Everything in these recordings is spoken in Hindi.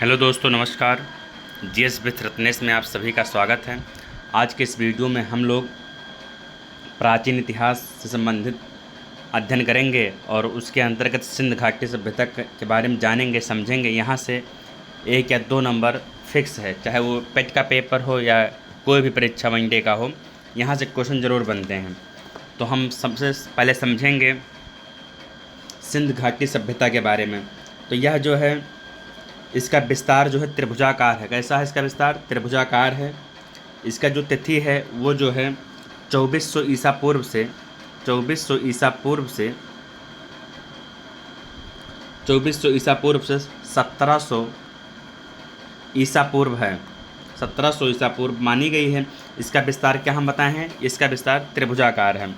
हेलो दोस्तों, नमस्कार। जीएस विथ रत्नेश में आप सभी का स्वागत है। आज के इस वीडियो में हम लोग प्राचीन इतिहास से संबंधित अध्ययन करेंगे और उसके अंतर्गत सिंध घाटी सभ्यता के बारे में जानेंगे, समझेंगे। यहाँ से 1 या 2 नंबर फिक्स है, चाहे वो पेट का पेपर हो या कोई भी परीक्षा वनडे का हो, यहाँ से क्वेश्चन ज़रूर बनते हैं। तो हम सबसे पहले समझेंगे सिंध घाटी सभ्यता के बारे में। तो यह जो है, इसका विस्तार जो है त्रिभुजाकार है। कैसा है इसका विस्तार? त्रिभुजाकार है। इसका जो तिथि है वो जो है 2400 ईसा पूर्व से 2400 ईसा पूर्व से 2400 ईसा पूर्व से 1700 ईसा पूर्व है। 1700 ईसा पूर्व मानी गई है। इसका विस्तार क्या हम बताए हैं? इसका विस्तार त्रिभुजाकार है।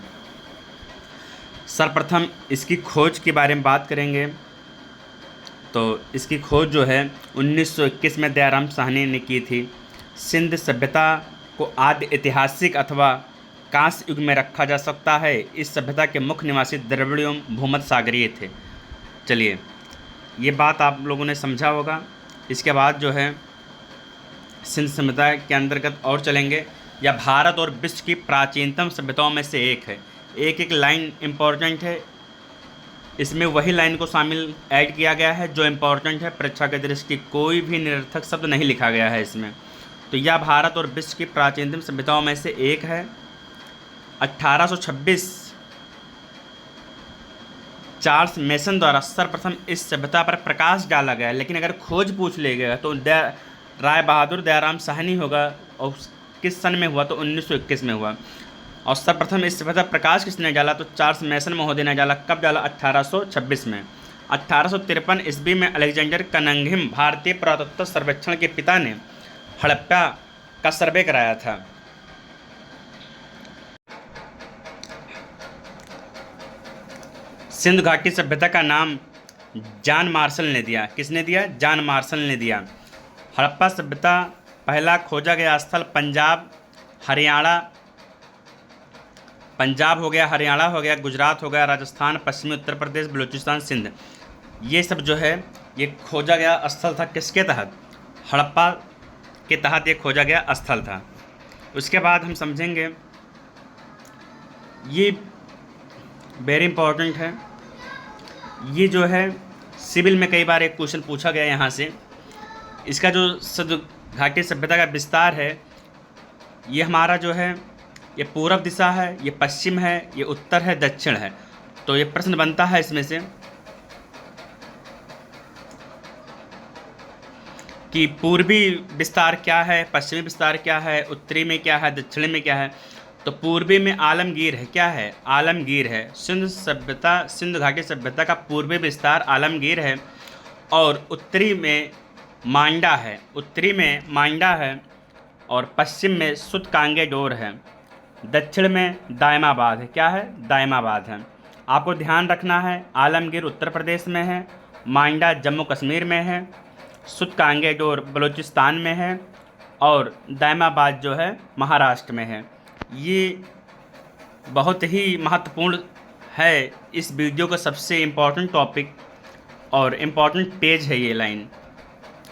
सर्वप्रथम इसकी खोज के बारे में बात करेंगे। तो इसकी खोज जो है 1921 में दयाराम साहनी ने की थी। सिंध सभ्यता को आदि ऐतिहासिक अथवा कांस्य युग में रखा जा सकता है। इस सभ्यता के मुख्य निवासी द्रविड़ एवं भूमध्य सागरीय थे। चलिए, ये बात आप लोगों ने समझा होगा। इसके बाद जो है सिंध सभ्यता के अंतर्गत और चलेंगे। यह भारत और विश्व की प्राचीनतम सभ्यताओं में से एक है। एक एक लाइन इम्पोर्टेंट है, इसमें वही लाइन को शामिल ऐड किया गया है जो इम्पोर्टेंट है। परीक्षा के दृष्टि कोई भी निरर्थक शब्द नहीं लिखा गया है इसमें। तो यह भारत और विश्व की प्राचीनतम सभ्यताओं में से एक है। 1826 चार्ल्स मेसन द्वारा सर्वप्रथम इस सभ्यता पर प्रकाश डाला गया। लेकिन अगर खोज पूछ ले गया तो राय बहादुर दयाराम साहनी होगा। और किस सन में हुआ? तो 1921 में हुआ। और सर्वप्रथम इस सभ्यता प्रकाश किसने डाला? तो चार्ल्स मेसन महोदय ने डाला। कब डाला? 1826 में। 1853 ईस्वी में अलेक्जेंडर कनिंघम भारतीय पुरातत्व सर्वेक्षण के पिता ने हड़प्पा का सर्वे कराया था। सिंध घाटी सभ्यता का नाम जॉन मार्शल ने दिया। किसने दिया? जॉन मार्शल ने दिया। हड़प्पा सभ्यता पहला खोजा गया स्थल पंजाब हो गया, हरियाणा हो गया, गुजरात हो गया, राजस्थान, पश्चिमी उत्तर प्रदेश, बलूचिस्तान, सिंध। ये सब जो है ये खोजा गया स्थल था। किसके तहत? हड़प्पा के तहत ये खोजा गया स्थल था। उसके बाद हम समझेंगे, ये वेरी इंपॉर्टेंट है। ये जो है सिविल में कई बार एक क्वेश्चन पूछा गया यहाँ से। इसका जो सिंध घाटी सभ्यता का विस्तार है, ये हमारा जो है ये पूर्व दिशा है, ये पश्चिम है, ये उत्तर है, दक्षिण है। तो ये प्रश्न बनता है इसमें से कि पूर्वी विस्तार क्या है, पश्चिमी विस्तार क्या है, उत्तरी में क्या है, दक्षिणी में क्या है। तो पूर्वी में आलमगीर है। क्या है? आलमगीर है। सिंध घाटी सभ्यता का पूर्वी विस्तार आलमगीर है। और उत्तरी में मांडा है। और पश्चिम में सुतकांगेडोर है। दक्षिण में दायमाबाद है। क्या है? दायमाबाद है। आपको ध्यान रखना है, आलमगीर उत्तर प्रदेश में है, मांडा जम्मू कश्मीर में है, सुतकांगेडोर बलूचिस्तान में है और दायमाबाद जो है महाराष्ट्र में है। ये बहुत ही महत्वपूर्ण है। इस वीडियो का सबसे इम्पोर्टेंट टॉपिक और इम्पोर्टेंट पेज है ये लाइन।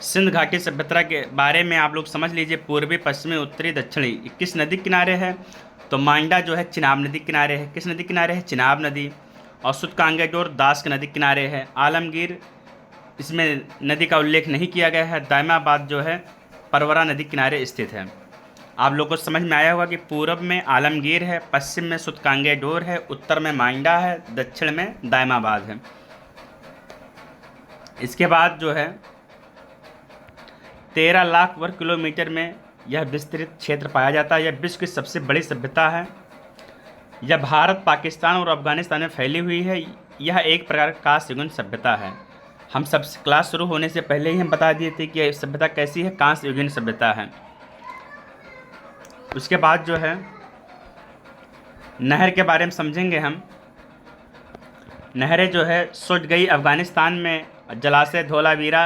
सिंध घाटी सभ्यता के बारे में आप लोग समझ लीजिए। पूर्वी, पश्चिमी, उत्तरी, दक्षिणी किस नदी किनारे है? तो मांडा जो है चिनाब नदी किनारे है। किस नदी किनारे है? चिनाब नदी। और सुतकांगेडोर दास नदी किनारे है। आलमगीर, इसमें नदी का उल्लेख नहीं किया गया है। दायमाबाद जो है परवरा नदी किनारे स्थित है। आप लोग को समझ में आया होगा कि पूर्व में आलमगीर है, पश्चिम में सुतकांगेडोर है, उत्तर में मांडा है, दक्षिण में दायमाबाद है। इसके बाद जो है 13 लाख वर्ग किलोमीटर में यह विस्तृत क्षेत्र पाया जाता है। यह विश्व की सबसे बड़ी सभ्यता है। यह भारत, पाकिस्तान और अफगानिस्तान में फैली हुई है। यह एक प्रकार का कांस्य युगीन सभ्यता है। हम सब क्लास शुरू होने से पहले ही हम बता दिए थे कि यह सभ्यता कैसी है, कांस्य युगीन सभ्यता है। उसके बाद जो है नहर के बारे में समझेंगे हम। नहरें जो है सुटगई अफगानिस्तान में जलाशय धोलावीरा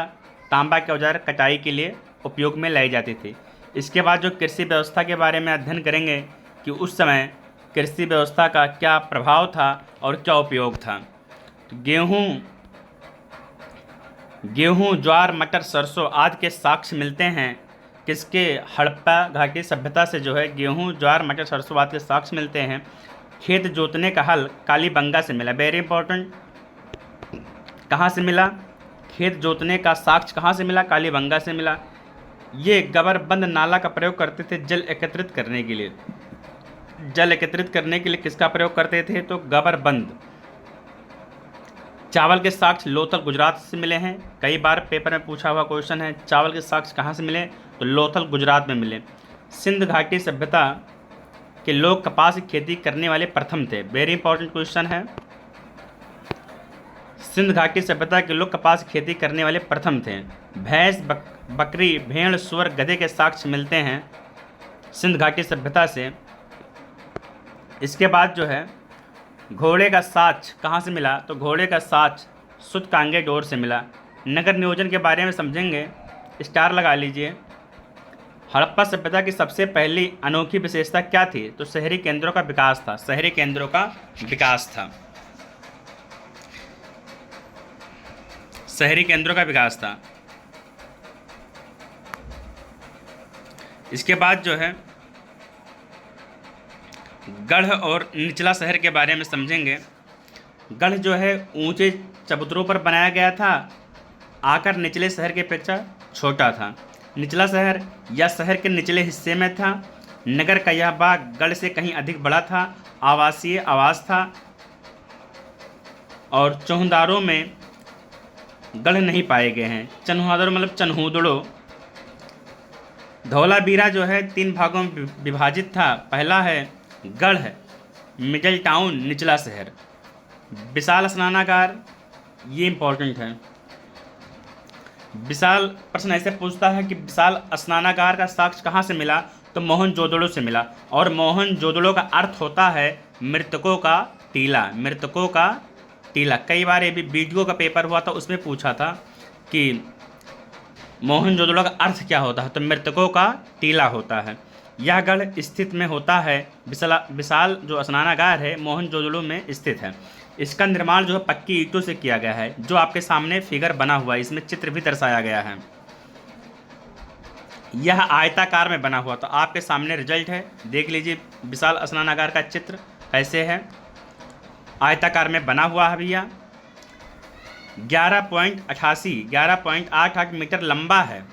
तांबा के औजार कटाई के लिए उपयोग में लाई जाती थी। इसके बाद जो कृषि व्यवस्था के बारे में अध्ययन करेंगे कि उस समय कृषि व्यवस्था का क्या प्रभाव था और क्या उपयोग था। तो गेहूँ, ज्वार, मटर, सरसों आदि के साक्ष्य मिलते हैं किसके? हड़प्पा घाटी सभ्यता से जो है गेहूँ, ज्वार, मटर, सरसों आदि के साक्ष्य मिलते हैं। खेत जोतने का हल कालीबंगा से मिला, वेरी इंपॉर्टेंट। कहाँ से मिला? खेत जोतने का साक्ष्य कहाँ से मिला? कालीबंगा से मिला। ये गबरबंद नाला का प्रयोग करते थे जल एकत्रित करने के लिए। जल एकत्रित करने के लिए किसका प्रयोग करते थे? तो गबरबंद। चावल के साक्ष्य लोथल गुजरात से मिले हैं। कई बार पेपर में पूछा हुआ क्वेश्चन है, चावल के साक्ष्य कहाँ से मिले? तो लोथल गुजरात में मिले। सिंध घाटी सभ्यता के लोग कपास की खेती करने वाले प्रथम थे, वेरी इंपॉर्टेंट क्वेश्चन है। सिंध घाटी सभ्यता के लोग कपास की खेती करने वाले प्रथम थे। भैंस, बकरी, भेड़, सुअर, गधे के साक्ष्य मिलते हैं सिंध घाटी सभ्यता से। इसके बाद जो है घोड़े का साक्ष्य कहाँ से मिला? तो घोड़े का साक्ष्य सुतकांगे डोर से मिला। नगर नियोजन के बारे में समझेंगे, स्टार लगा लीजिए। हड़प्पा सभ्यता की सबसे पहली अनोखी विशेषता क्या थी? तो शहरी केंद्रों का विकास था। शहरी केंद्रों का विकास था। शहरी केंद्रों का विकास था। इसके बाद जो है गढ़ और निचला शहर के बारे में समझेंगे। गढ़ जो है ऊंचे चबूतरों पर बनाया गया था, आकर निचले शहर की अपेक्षा छोटा था। निचला शहर या शहर के निचले हिस्से में था। नगर का यह भाग गढ़ से कहीं अधिक बड़ा था। आवासीय आवास था और चौहदारों में गढ़ नहीं पाए गए हैं। चन्हुआदड़ मतलब चन्हूदड़ो। धौलावीरा जो है 3 भागों में विभाजित था। पहला है गढ़, मिडल टाउन, निचला शहर। विशाल स्नानागार, ये इंपॉर्टेंट है। विशाल प्रश्न ऐसे पूछता है कि विशाल स्नानागार का साक्ष्य कहाँ से मिला? तो मोहनजोदड़ो से मिला। और मोहनजोदड़ो का अर्थ होता है मृतकों का टीला। मृतकों का टीला। कई बार ये भी वीडियो का पेपर हुआ था, उसमें पूछा था कि मोहनजोदड़ो का अर्थ क्या होता है? तो मृतकों का टीला होता है। यह गढ़ स्थित में होता है। विशाल जो स्नानागार है मोहनजोदड़ो में स्थित है। इसका निर्माण जो है पक्की ईंटों से किया गया है, जो आपके सामने फिगर बना हुआ है, इसमें चित्र भी दर्शाया गया है। यह आयताकार में बना हुआ, तो आपके सामने रिजल्ट है, देख लीजिए विशाल स्नानागार का चित्र कैसे है। आयताकार में बना हुआ है भैया। 11.88 मीटर लंबा है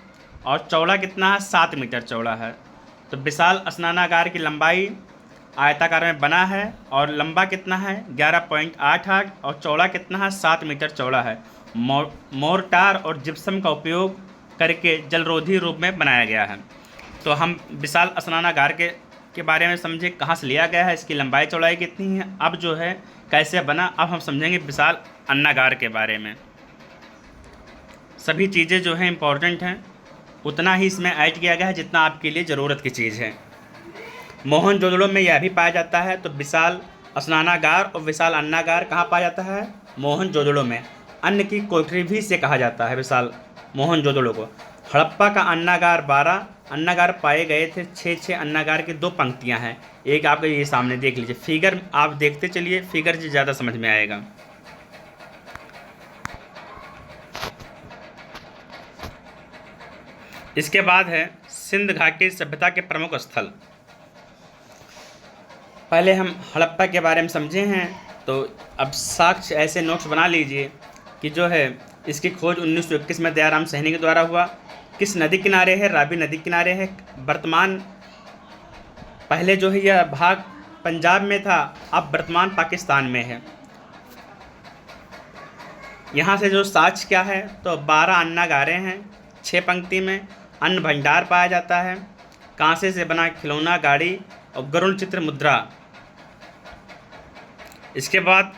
और चौड़ा कितना है? 7 मीटर चौड़ा है। तो विशाल स्नानागार की लंबाई आयताकार में बना है और लंबा कितना है? 11.88 और चौड़ा कितना है? 7 मीटर चौड़ा है। मोर्टार और जिप्सम का उपयोग करके जलरोधी रूप में बनाया गया है। तो हम विशाल स्नानागार के बारे में समझे, कहाँ से लिया गया है, इसकी लंबाई चौड़ाई कितनी है। अब जो है कैसे बना, अब हम समझेंगे विशाल अन्नागार के बारे में। सभी चीज़ें जो हैं इम्पॉर्टेंट हैं, उतना ही इसमें ऐड किया गया है जितना आपके लिए ज़रूरत की चीज़ है। मोहनजोदड़ो में यह भी पाया जाता है। तो विशाल स्नानागार और विशाल अन्नागार कहाँ पाया जाता है? मोहनजोदड़ो में। अन्न की कोठरी भी से कहा जाता है विशाल मोहनजोदड़ो को। हड़प्पा का अन्नागार 12 अन्नागार पाए गए थे। 6 अन्नागार की 2 पंक्तियां हैं। एक आपको ये सामने देख लीजिए, फिगर आप देखते चलिए, फिगर से ज़्यादा समझ में आएगा। इसके बाद है सिंध घाटी सभ्यता के प्रमुख स्थल। पहले हम हड़प्पा के बारे में समझे हैं, तो अब साक्ष्य ऐसे नोट्स बना लीजिए कि जो है इसकी खोज 1921 में दयाराम सैनी के द्वारा हुआ। किस नदी किनारे है? रावी नदी किनारे है। वर्तमान पहले जो है यह भाग पंजाब में था, अब वर्तमान पाकिस्तान में है। यहाँ से जो साक्ष्य क्या है? तो 12 अन्नागारें हैं, 6 पंक्ति में। अन्न भंडार पाया जाता है। कांसे से बना खिलौना गाड़ी और गरुड़ चित्र मुद्रा। इसके बाद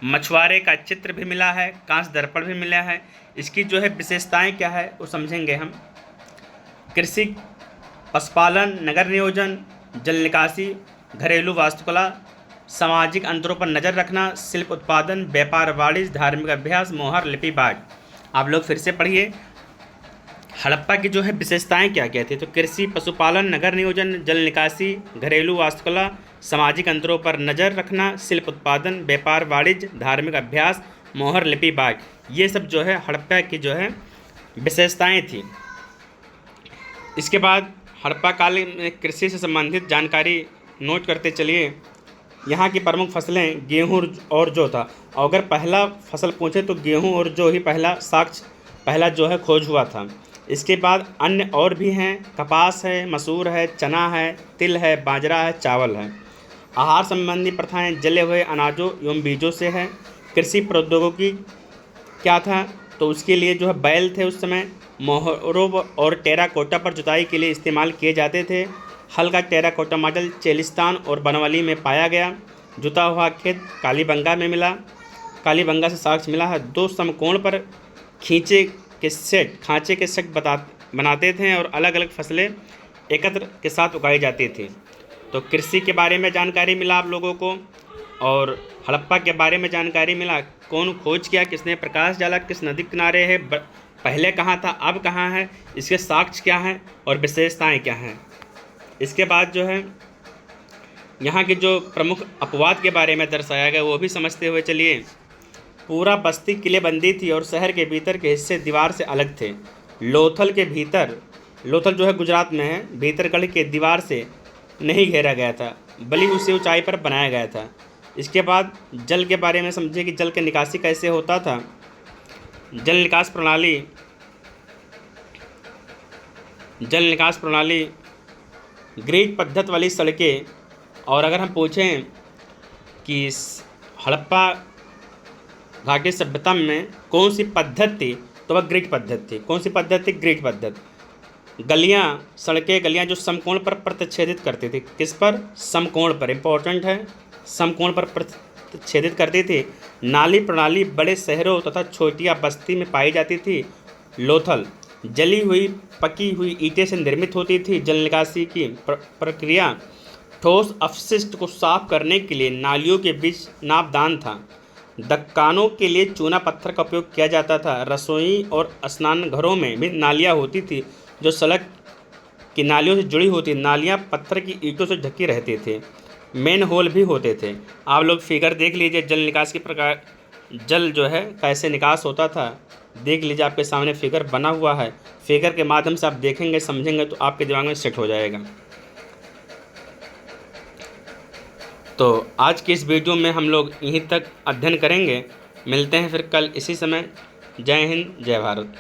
मछुआरे का चित्र भी मिला है, कांस्य दर्पण भी मिला है। इसकी जो है विशेषताएं क्या है वो समझेंगे हम। कृषि, पशुपालन, नगर नियोजन, जल निकासी, घरेलू वास्तुकला, सामाजिक अंतरों पर नज़र रखना, शिल्प उत्पादन, व्यापार वाणिज्य, धार्मिक अभ्यास, मोहर लिपि बाग। आप लोग फिर से पढ़िए हड़प्पा की जो है विशेषताएं क्या क्या थी। तो कृषि, पशुपालन, नगर नियोजन, जल निकासी, घरेलू वास्तुकला, सामाजिक अंतरों पर नज़र रखना, शिल्प उत्पादन, व्यापार वाणिज्य, धार्मिक अभ्यास, मोहर लिपि बाग। ये सब जो है हड़प्पा की जो है विशेषताएं थी। इसके बाद हड़प्पा काल में कृषि से संबंधित जानकारी नोट करते चलिए। यहाँ की प्रमुख फसलें गेहूँ और जौ था। और अगर पहला फसल पूछे तो गेहूँ और जौ ही पहला जो है खोज हुआ था। इसके बाद अन्य और भी हैं, कपास है, मसूर है, चना है, तिल है, बाजरा है, चावल है। आहार संबंधी प्रथाएं जले हुए अनाजों एवं बीजों से है। कृषि प्रौद्योगिकी क्या था, तो उसके लिए जो है बैल थे उस समय, मोहरों और टेराकोटा पर जुताई के लिए इस्तेमाल किए जाते थे। हल का टेराकोटा मॉडल चेलिस्तान और बनवाली में पाया गया। जुता हुआ खेत कालीबंगा में मिला। कालीबंगा से साक्ष्य मिला है। 2 समकोण पर खांचे के सेट बनाते थे और अलग अलग फसलें एकत्र के साथ उगाई जाती थी। तो कृषि के बारे में जानकारी मिला आप लोगों को, और हड़प्पा के बारे में जानकारी मिला। कौन खोज किया, किसने प्रकाश डाला, किस नदी किनारे है, पहले कहाँ था, अब कहाँ है, इसके साक्ष्य क्या हैं और विशेषताएं क्या हैं। इसके बाद जो है यहाँ के जो प्रमुख अपवाद के बारे में दर्शाया गया वो भी समझते हुए चलिए। पूरा बस्ती किलेबंदी थी और शहर के भीतर के हिस्से दीवार से अलग थे। लोथल जो है गुजरात में है, भीतरगढ़ के दीवार से नहीं घेरा गया था, बल्कि उसे ऊंचाई पर बनाया गया था। इसके बाद जल के बारे में समझिए कि जल की निकासी कैसे होता था। जल निकास प्रणाली ग्रिड पद्धति वाली सड़कें। और अगर हम पूछें कि हड़प्पा घाटी सभ्यता में कौन सी पद्धति थी, तो वह ग्रिड पद्धति थी। कौन सी पद्धति? ग्रिड पद्धति। गलियां जो समकोण पर प्रतिच्छेदित करती थी। किस पर? समकोण पर। इंपॉर्टेंट है, समकोण पर प्रतिच्छेदित करती थी। नाली प्रणाली बड़े शहरों तथा छोटिया बस्ती में पाई जाती थी। लोथल जली हुई पकी हुई ईंटें से निर्मित होती थी। जल निकासी की प्रक्रिया ठोस अपशिष्ट को साफ करने के लिए नालियों के बीच नापदान था। दक्कानों के लिए चूना पत्थर का उपयोग किया जाता था। रसोई और स्नान घरों में भी नालियाँ होती थी जो सड़क की नालियों से जुड़ी होती। नालियाँ पत्थर की ईंटों से ढकी रहती थी। मेन होल भी होते थे। आप लोग फिगर देख लीजिए, जल निकास की प्रकार जल जो है कैसे निकास होता था, देख लीजिए, आपके सामने फिगर बना हुआ है। फिगर के माध्यम से आप देखेंगे, समझेंगे तो आपके दिमाग में सेट हो जाएगा। तो आज की इस वीडियो में हम लोग यहीं तक अध्ययन करेंगे। मिलते हैं फिर कल इसी समय। जय हिंद, जय भारत।